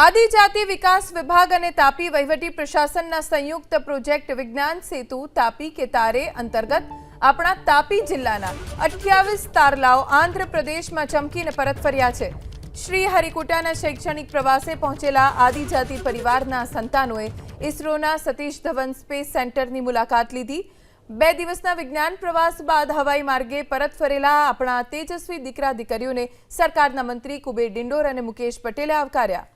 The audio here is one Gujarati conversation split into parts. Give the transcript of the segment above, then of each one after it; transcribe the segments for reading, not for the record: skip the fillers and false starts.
આદિજાતિ વિકાસ વિભાગ અને તાપી વહીવટી પ્રશાસનના સંયુક્ત પ્રોજેક્ટ વિજ્ઞાન સેતુ તાપી કે તારે અંતર્ગત આપણા તાપી જિલ્લાના 28 તારલાઓ આંધ્રપ્રદેશમાં ચમકીને પરત ફર્યા છે। શ્રી હરિકોટાના શૈક્ષણિક પ્રવાસે પહોંચેલા આદિજાતિ પરિવારના સંતાનોએ ઇસરોના સતીશ ધવન સ્પેસ સેન્ટરની મુલાકાત લીધી। 2 દિવસના વિજ્ઞાન પ્રવાસ બાદ હવાઈ માર્ગે પરત ફરેલા આપણા તેજસ્વી દીકરા દીકરીઓને સરકારના મંત્રી કુબેર ડિંડોર અને મુકેશ પટેલે આવકાર્યા।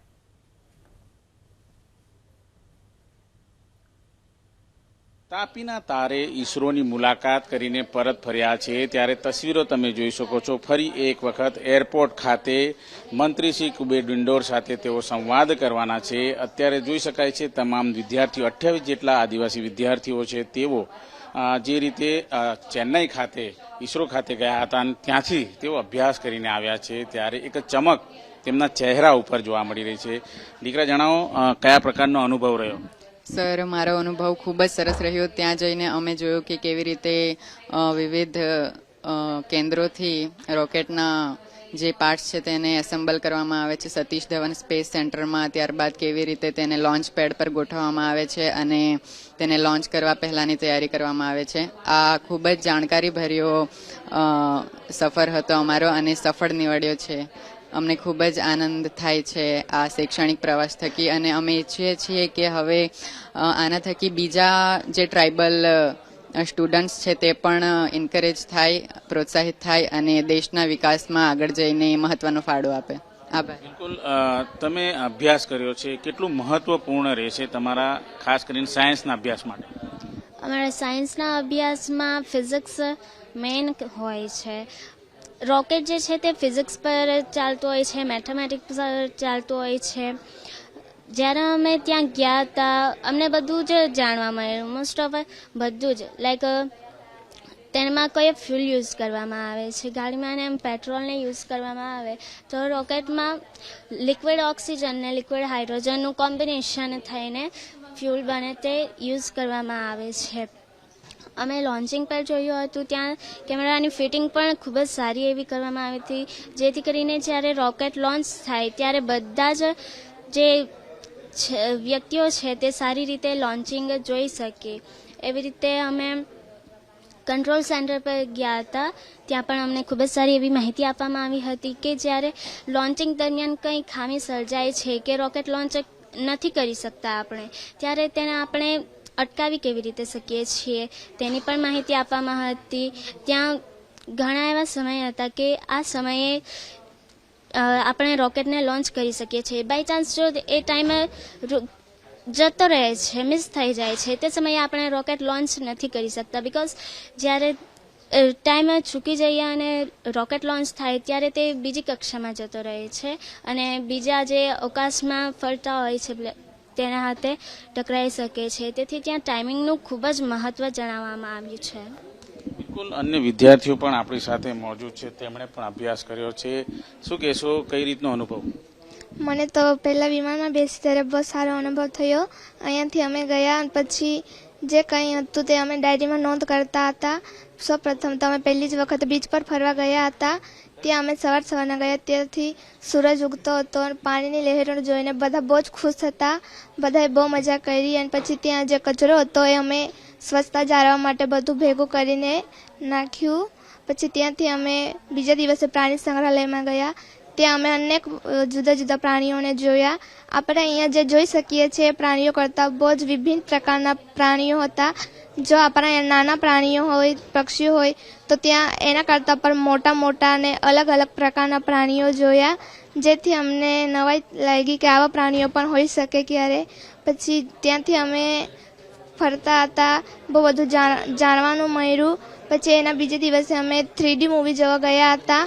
તાપીના તારે ઈસરોની મુલાકાત કરીને પરત ફર્યા છે ત્યારે તસવીરો તમે જોઈ શકો છો। ફરી એક વખત એરપોર્ટ ખાતે મંત્રી શ્રી કુબેર ડિંડોર સાથે તેઓ સંવાદ કરવાના છે। અત્યારે જોઈ શકાય છે તમામ વિદ્યાર્થીઓ 28 જેટલા આદિવાસી વિદ્યાર્થીઓ છે તેઓ જે રીતે ચેન્નઈ ખાતે ઈસરો ખાતે ગયા હતા અને ત્યાંથી તેઓ અભ્યાસ કરીને આવ્યા છે ત્યારે એક ચમક તેમના ચહેરા ઉપર જોવા મળી રહી છે। દીકરા જણાવો કયા પ્રકારનો અનુભવ રહ્યો? સર, મારો અનુભવ ખૂબ જ સરસ રહ્યો। ત્યાં જઈને અમે જોયું કે કેવી રીતે વિવિધ કેન્દ્રોથી રોકેટના જે પાર્ટ્સ છે તેને એસેમ્બલ કરવામાં આવે છે સતીશ ધવન સ્પેસ સેન્ટરમાં। ત્યારબાદ કેવી રીતે તેને લોન્ચ પેડ પર ગોઠવવામાં આવે છે અને તેને લોન્ચ કરવા પહેલાંની તૈયારી કરવામાં આવે છે। આ ખૂબ જ જાણકારીભર્યો સફર હતો અમારો અને સફળ નીવડ્યો છે। અમને ખૂબ જ આનંદ થાય છે આ શૈક્ષણિક પ્રવાસ થકી અને અમે ઈચ્છીએ છીએ કે હવે આના થકી બીજા જે ટ્રાઇબલ સ્ટુડન્ટ્સ છે તે પણ એન્કરેજ થાય, પ્રોત્સાહિત થાય અને દેશના વિકાસમાં આગળ જઈને મહત્વનો ફાળો આપે। આભાર। બિલકુલ, તમે અભ્યાસ કર્યો છે, કેટલું મહત્વપૂર્ણ રહેશે તમારા ખાસ કરીને સાયન્સના અભ્યાસ માટે? અમારા સાયન્સના અભ્યાસમાં ફિઝિક્સ મેઇન હોય છે। રોકેટ જે છે તે ફિઝિક્સ પર ચાલતું હોય છે, મેથેમેટિક્સ પર ચાલતું હોય છે। જ્યારે અમે ત્યાં ગયા હતા અમને બધું જ જાણવા મળ્યું, મોસ્ટ ઓફ બધું જ લાઈક તેમાં કયો ફ્યુલ યુઝ કરવામાં આવે છે ગાડીમાં અને એમ પેટ્રોલને યુઝ કરવામાં આવે તો રોકેટમાં લિક્વિડ ઓક્સિજન ને લિક્વિડ હાઇડ્રોજનનું કોમ્બિનેશન થઈને ફ્યુલ બને તે યુઝ કરવામાં આવે છે। અમે લોન્ચિંગ પર જોયું હતું ત્યાં કેમેરાની ફિટિંગ પણ ખૂબ જ સારી એવી કરવામાં આવી હતી જેથી કરીને જ્યારે રોકેટ લોન્ચ થાય ત્યારે બધા જ જે વ્યક્તિઓ છે તે સારી રીતે લોન્ચિંગ જોઈ શકે। એવી રીતે અમે કંટ્રોલ સેન્ટર પર ગયા હતા, ત્યાં પણ અમને ખૂબ જ સારી એવી માહિતી આપવામાં આવી હતી કે જ્યારે લોન્ચિંગ દરમિયાન કંઈ ખામી સર્જાય છે કે રોકેટ લોન્ચ નથી કરી શકતા આપણે, ત્યારે તેને આપણે અટકાવી કેવી રીતે શકીએ છીએ તેની પણ માહિતી આપવામાં હતી। ત્યાં ઘણા એવા સમય હતા કે આ સમયે આપણે રોકેટને લોન્ચ કરી શકીએ છીએ। બાય ચાન્સ જો એ ટાઈમે જતો રહે છે, મિસ થઈ જાય છે, તે સમયે આપણે રોકેટ લોન્ચ નથી કરી શકતા બિકોઝ જ્યારે ટાઈમે ચૂકી જઈએ અને રોકેટ લોન્ચ થાય ત્યારે તે બીજી કક્ષામાં જતો રહે છે અને બીજા જે અવકાશમાં ફરતા હોય છે તેના હાથે ટકરાઈ શકે છે। તેથી ત્યાં ટાઈમિંગનું ખૂબ જ મહત્વ જણાવવામાં આવ્યું છે। બિલકુલ, અન્ય વિદ્યાર્થીઓ પણ આપણી સાથે મોજૂદ છે, તેમણે પણ અભ્યાસ કર્યો છે। શું કહેશો, કઈ રીતનો અનુભવ? મને તો પહેલા વિમાનમાં બેસી ત્યારે બહુ સારો અનુભવ થયો। અહીંયાથી અમે ગયા પછી જે કંઈ હતું તે અમે ડાયરીમાં નોંધ કરતા હતા। સૌપ્રથમ તો અમે પહેલી જ વખત બીચ પર ફરવા ગયા હતા, ત્યાં અમે સવારના ગયા ત્યારથી સૂરજ ઉગતો હતો અને પાણીની લહેરો જોઈને બધા બહુ જ ખુશ હતા, બધાએ બહુ મજા કરી અને પછી ત્યાં જે કચરો હતો એ અમે સ્વચ્છતા જાળવવા માટે બધું ભેગું કરીને નાખ્યું। પછી ત્યાંથી અમે બીજા દિવસે પ્રાણી સંગ્રહાલયમાં ગયા, ત્યાં અમે અનેક જુદા જુદા પ્રાણીઓને જોયા। આપણે અહીંયા જે જોઈ શકીએ છીએ પ્રાણીઓ કરતાં બહુ જ વિભિન્ન પ્રકારના પ્રાણીઓ હતા। જો આપણા નાના પ્રાણીઓ હોય, પક્ષીઓ હોય તો ત્યાં એના કરતાં પણ મોટા અને અલગ અલગ પ્રકારના પ્રાણીઓ જોયા, જેથી અમને નવાઈ લાગી કે આવા પ્રાણીઓ પણ હોઈ શકે ક્યારે। પછી ત્યાંથી અમે ફરતા હતા, બહુ બધું જાણવાનું મળ્યું। પછી એના બીજે દિવસે અમે 3D મૂવી જોવા ગયા હતા,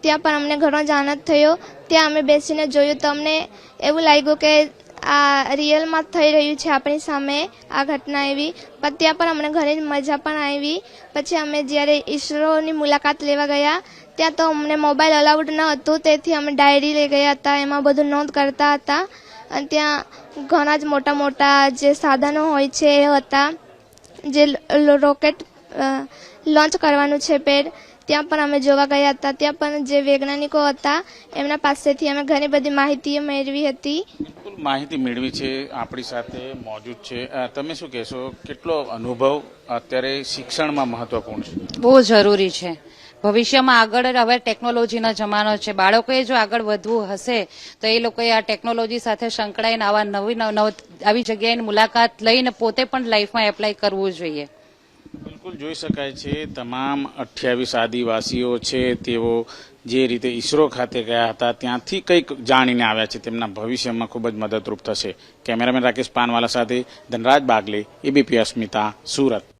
ત્યાં પણ અમને ઘણો જ આનંદ થયો। ત્યાં અમે બેસીને જોયું તો અમને એવું લાગ્યું કે આ રિયલમાં થઈ રહ્યું છે આપણી સામે આ ઘટના એવી, પણ ત્યાં પણ અમને ઘણી મજા પણ આવી। પછી અમે જ્યારે ઈસરોની મુલાકાત લેવા ગયા ત્યાં તો અમને મોબાઈલ અલાઉડ ન હતું, તેથી અમે ડાયરી લઈ ગયા હતા, એમાં બધું નોંધ કરતા હતા અને ત્યાં ઘણા જ મોટા જે સાધનો હોય છે એ હતા, જે રોકેટ લોન્ચ કરવાનું છે પેડ ત્યાં પણ અમે જોવા ગયા હતા. ત્યાં પણ જે વૈજ્ઞાનિકો હતા એમના પાસેથી અમે ઘણી બધી માહિતી મેળવી હતી. બિલકુલ માહિતી મેળવી છે, આપણી સાથે મોજૂદ છે. તમે શું કહેશો, કેટલો અનુભવ અત્યારે શિક્ષણમાં મહત્વપૂર્ણ છે? બહુ જરૂરી છે. ભવિષ્યમાં આગળ હવે ટેકનોલોજીનો જમાનો છે. બાળકોએ જો આગળ વધવું હશે તો એ લોકોએ આ ટેકનોલોજી સાથે સંકળાઈને આવા આવી જગ્યાએની મુલાકાત લઈને પોતે પણ લાઈફમાં એપ્લાય કરવું જોઈએ. બિલકુલ જોઈ શકાય છે, તમામ 28 આદિવાસીઓ છે તેઓ જે રીતે ઈસરો ખાતે ગયા હતા ત્યાંથી કંઈક જાણીને આવ્યા છે, તેમના ભવિષ્યમાં ખૂબ જ મદદરૂપ થશે. કેમેરામેન રાકેશ પાનવાલા સાથે ધનરાજ બાગલે, એબીપી અસ્મિતા, સુરત.